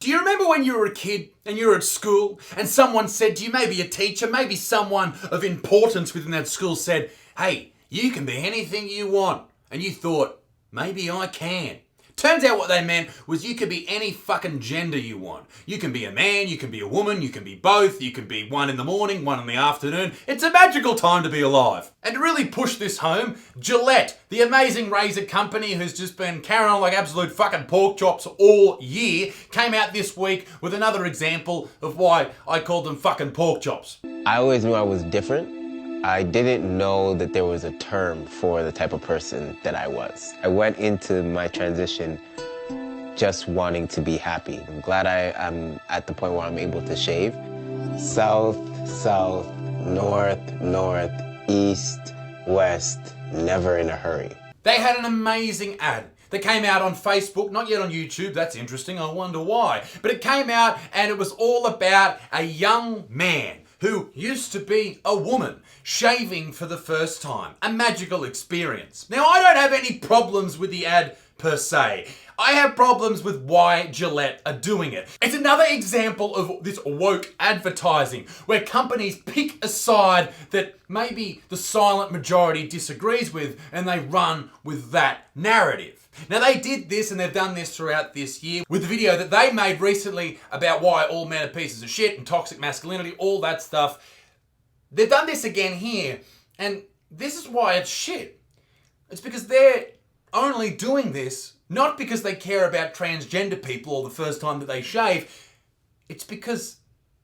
Do you remember when you were a kid and you were at school and someone said to you, maybe a teacher, maybe someone of importance within that school said, hey, you can be anything you want. And you thought, maybe I can. Turns out what they meant was you could be any fucking gender you want. You can be a man, you can be a woman, you can be both, you can be one in the morning, one in the afternoon. It's a magical time to be alive. And to really push this home, Gillette, the amazing razor company who's just been carrying on like absolute fucking pork chops all year, came out this week with another example of why I called them fucking pork chops. I always knew I was different. I didn't know that there was a term for the type of person that I was. I went into my transition just wanting to be happy. I'm glad I'm at the point where I'm able to shave. South, south, north, north, east, west, never in a hurry. They had an amazing ad that came out on Facebook, not yet on YouTube. That's interesting, I wonder why. But it came out and it was all about a young man who used to be a woman shaving for the first time. A magical experience. Now, I don't have any problems with the ad per se. I have problems with why Gillette are doing it. It's another example of this woke advertising where companies pick a side that maybe the silent majority disagrees with and they run with that narrative. Now they did this and they've done this throughout this year with the video that they made recently about why all men are pieces of shit and toxic masculinity, all that stuff. They've done this again here and this is why it's shit. It's because they're only doing this not because they care about transgender people or the first time that they shave. It's because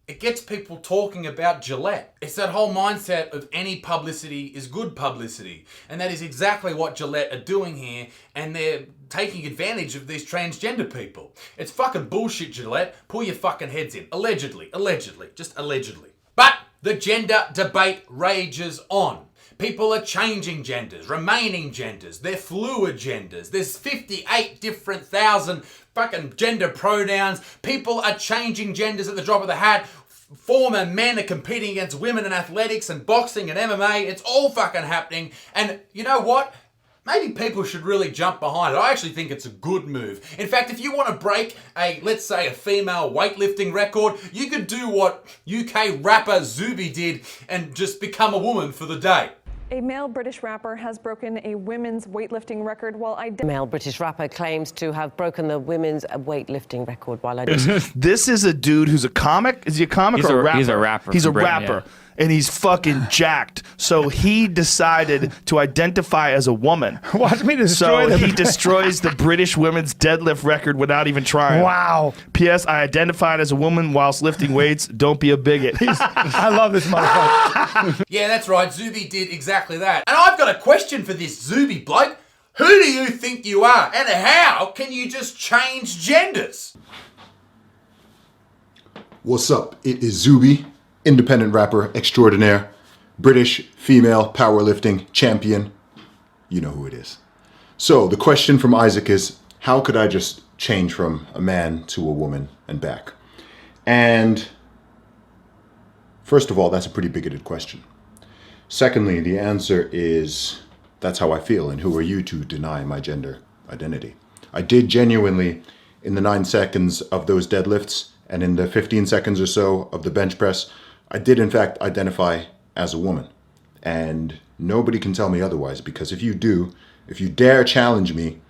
it gets people talking about Gillette. It's that whole mindset of any publicity is good publicity. And that is exactly what Gillette are doing here. And they're taking advantage of these transgender people. It's fucking bullshit, Gillette. Pull your fucking heads in. Allegedly, just allegedly. But the gender debate rages on. People are changing genders, remaining genders, they're fluid genders. There's 58 different thousand fucking gender pronouns. People are changing genders at the drop of the hat. Former men are competing against women in athletics and boxing and MMA. It's all fucking happening. And you know what? Maybe people should really jump behind it. I actually think it's a good move. In fact, if you want to break let's say a female weightlifting record, you could do what UK rapper Zuby did and just become a woman for the day. A male British rapper has broken a women's weightlifting record while male British rapper claims to have broken the women's weightlifting record while This is a dude who's a comic. Is he a comic or a rapper? He's a rapper. He's a Britain, rapper. yeah. And he's fucking jacked. So he decided to identify as a woman. Watch me destroy So he destroys the British women's deadlift record without even trying. Wow. P.S. I identified as a woman whilst lifting weights. Don't be a bigot. I love this motherfucker. Yeah, that's right. Zuby did exactly that. And I've got a question for this Zuby bloke. Who do you think you are? And how can you just change genders? What's up? It is Zuby, independent rapper extraordinaire, British female powerlifting champion. You know who it is. So the question from Isaac is, how could I just change from a man to a woman and back? And first of all, that's a pretty bigoted question. Secondly, the answer is, that's how I feel, and who are you to deny my gender identity? I did genuinely, in the 9 seconds of those deadlifts, and in the 15 seconds or so of the bench press, I did in fact identify as a woman. And nobody can tell me otherwise, because if you dare challenge me,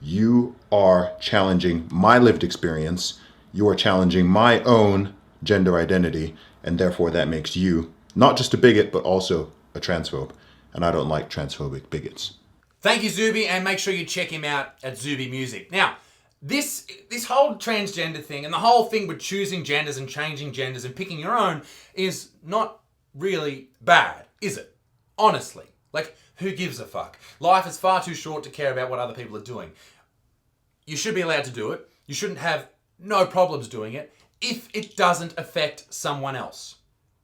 you are challenging my lived experience, you are challenging my own gender identity, and therefore that makes you not just a bigot, but also a transphobe. And I don't like transphobic bigots. Thank you, Zuby, and make sure you check him out at Zuby Music. Now, this whole transgender thing and the whole thing with choosing genders and changing genders and picking your own is not really bad, is it? Honestly. Like, who gives a fuck? Life is far too short to care about what other people are doing. You should be allowed to do it. You shouldn't have no problems doing it if it doesn't affect someone else.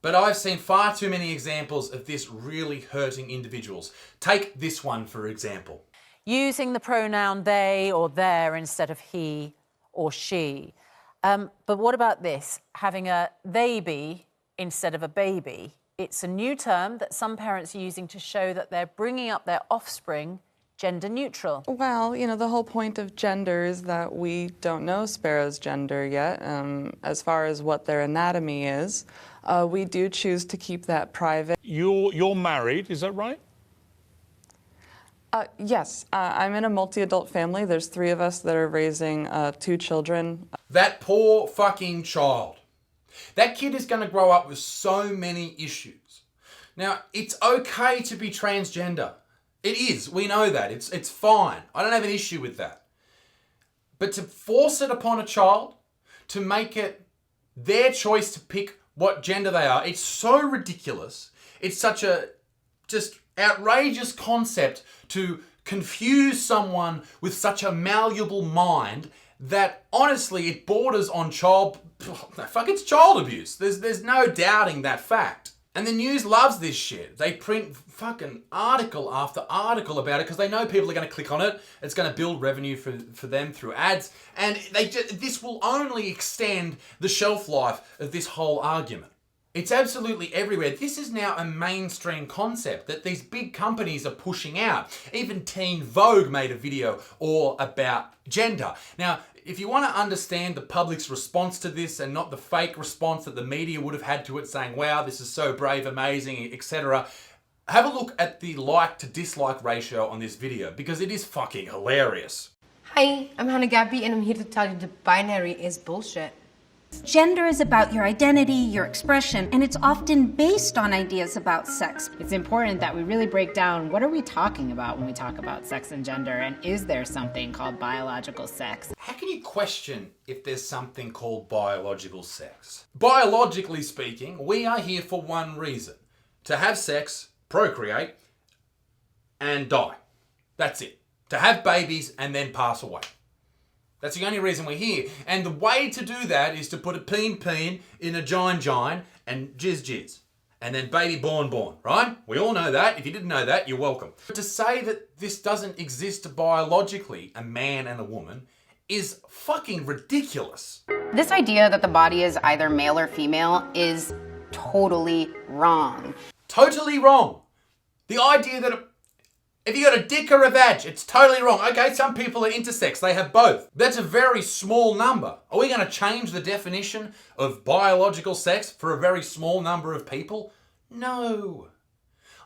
But I've seen far too many examples of this really hurting individuals. Take this one, for example. Using the pronoun they or their instead of he or she. But what about this? Having a they be instead of a baby. It's a new term that some parents are using to show that they're bringing up their offspring gender neutral? Well, you know, the whole point of gender is that we don't know sparrows' gender yet, as far as what their anatomy is. We do choose to keep that private. You're married, is that right? Yes, I'm in a multi-adult family. There's 3 of us that are raising 2 children. That poor fucking child. That kid is going to grow up with so many issues. Now, it's okay to be transgender. It is. We know that. It's fine. I don't have an issue with that. But to force it upon a child, to make it their choice to pick what gender they are, it's so ridiculous. It's such a just outrageous concept to confuse someone with such a malleable mind that honestly it borders on it's child abuse. There's no doubting that fact. And the news loves this shit. They print fucking article after article about it because they know people are going to click on it. It's going to build revenue for them through ads. And this will only extend the shelf life of this whole argument. It's absolutely everywhere. This is now a mainstream concept that these big companies are pushing out. Even Teen Vogue made a video all about gender. Now, if you want to understand the public's response to this and not the fake response that the media would have had to it saying, wow, this is so brave, amazing, etc., have a look at the like to dislike ratio on this video because it is fucking hilarious. Hi, I'm Hannah Gabby and I'm here to tell you the binary is bullshit. Gender is about your identity, your expression, and it's often based on ideas about sex. It's important that we really break down what are we talking about when we talk about sex and gender, and is there something called biological sex? How can you question if there's something called biological sex? Biologically speaking, we are here for one reason: to have sex, procreate, and die. That's it. To have babies and then pass away. That's the only reason we're here. And the way to do that is to put a peen in a gine and jizz. And then baby born, right? We all know that. If you didn't know that, you're welcome. But to say that this doesn't exist biologically, a man and a woman, is fucking ridiculous. This idea that the body is either male or female is totally wrong. Totally wrong. The idea that if you got a dick or a vag, it's totally wrong. Okay, some people are intersex, they have both. That's a very small number. Are we going to change the definition of biological sex for a very small number of people? No.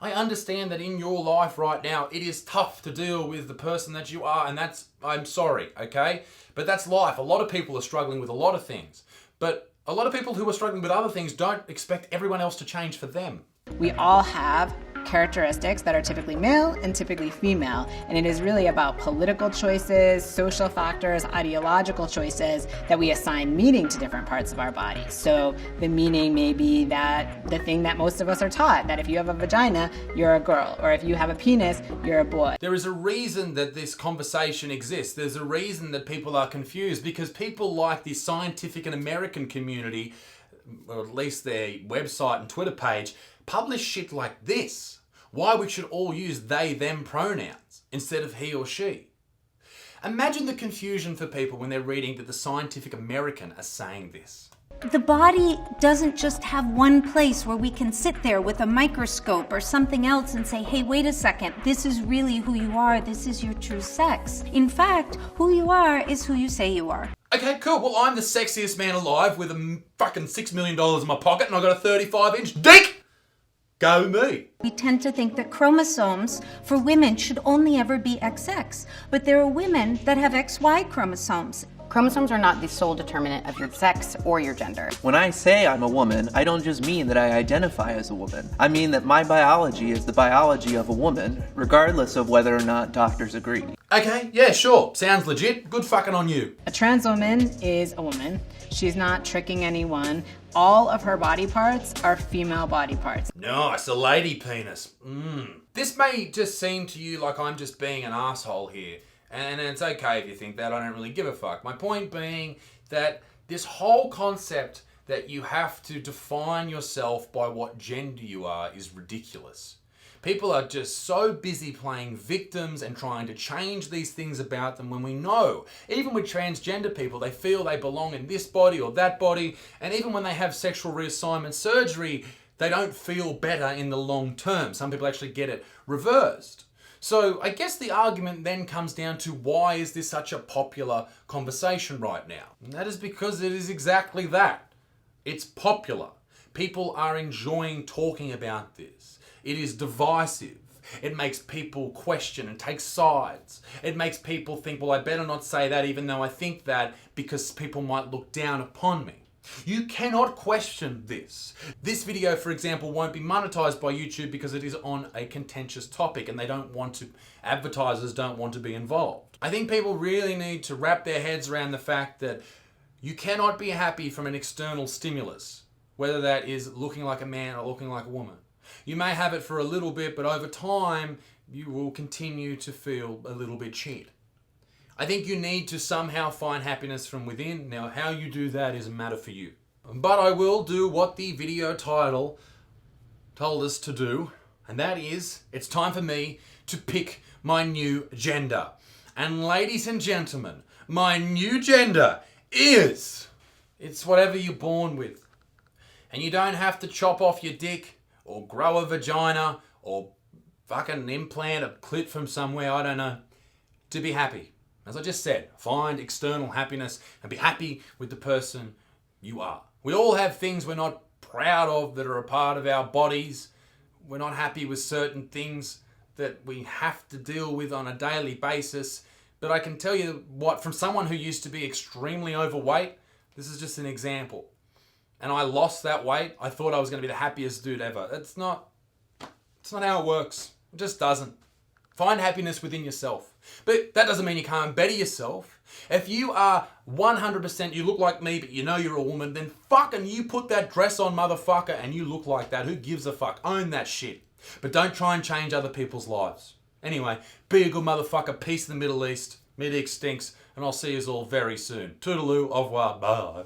I understand that in your life right now, it is tough to deal with the person that you are, and I'm sorry, okay? But that's life. A lot of people are struggling with a lot of things. But a lot of people who are struggling with other things don't expect everyone else to change for them. We all have characteristics that are typically male and typically female, and it is really about political choices, social factors, ideological choices that we assign meaning to different parts of our body. So the meaning may be that the thing that most of us are taught, that if you have a vagina, you're a girl, or if you have a penis, you're a boy. There is a reason that this conversation exists. There's a reason that people are confused, because people like the Scientific and American community, or at least their website and Twitter page, publish shit like this. Why we should all use they, them pronouns instead of he or she. Imagine the confusion for people when they're reading that the Scientific American are saying this. The body doesn't just have one place where we can sit there with a microscope or something else and say, hey, wait a second, this is really who you are, this is your true sex. In fact, who you are is who you say you are. Okay, cool. Well, I'm the sexiest man alive with a fucking $6 million in my pocket and I've got a 35-inch dick! Go me. We tend to think that chromosomes for women should only ever be XX, but there are women that have XY chromosomes. Chromosomes are not the sole determinant of your sex or your gender. When I say I'm a woman, I don't just mean that I identify as a woman. I mean that my biology is the biology of a woman, regardless of whether or not doctors agree. Okay, yeah, sure. Sounds legit. Good fucking on you. A trans woman is a woman. She's not tricking anyone. All of her body parts are female body parts. Nice, a lady penis. This may just seem to you like I'm just being an asshole here. And it's okay if you think that, I don't really give a fuck. My point being that this whole concept that you have to define yourself by what gender you are is ridiculous. People are just so busy playing victims and trying to change these things about them when we know, even with transgender people, they feel they belong in this body or that body, and even when they have sexual reassignment surgery, they don't feel better in the long term. Some people actually get it reversed. So I guess the argument then comes down to why is this such a popular conversation right now? And that is because it is exactly that. It's popular. People are enjoying talking about this. It is divisive. It makes people question and take sides. It makes people think, well, I better not say that even though I think that, because people might look down upon me. You cannot question this. This video, for example, won't be monetized by YouTube because it is on a contentious topic and they don't want to, advertisers don't want to be involved. I think people really need to wrap their heads around the fact that you cannot be happy from an external stimulus, whether that is looking like a man or looking like a woman. You may have it for a little bit, but over time, you will continue to feel a little bit shit. I think you need to somehow find happiness from within. Now, how you do that is a matter for you. But I will do what the video title told us to do, and that is, it's time for me to pick my new gender. And ladies and gentlemen, my new gender is, it's whatever you're born with. And you don't have to chop off your dick, or grow a vagina, or fucking implant a clit from somewhere, I don't know, to be happy. As I just said, find external happiness and be happy with the person you are. We all have things we're not proud of that are a part of our bodies. We're not happy with certain things that we have to deal with on a daily basis. But I can tell you what, from someone who used to be extremely overweight, this is just an example. And I lost that weight. I thought I was going to be the happiest dude ever. It's not how it works. It just doesn't. Find happiness within yourself. But that doesn't mean you can't better yourself. If you are 100%, you look like me, but you know you're a woman, then fucking you put that dress on, motherfucker, and you look like that. Who gives a fuck? Own that shit. But don't try and change other people's lives. Anyway, be a good motherfucker. Peace in the Middle East. Mid-X stinks. And I'll see you all very soon. Toodaloo. Au revoir. Bye.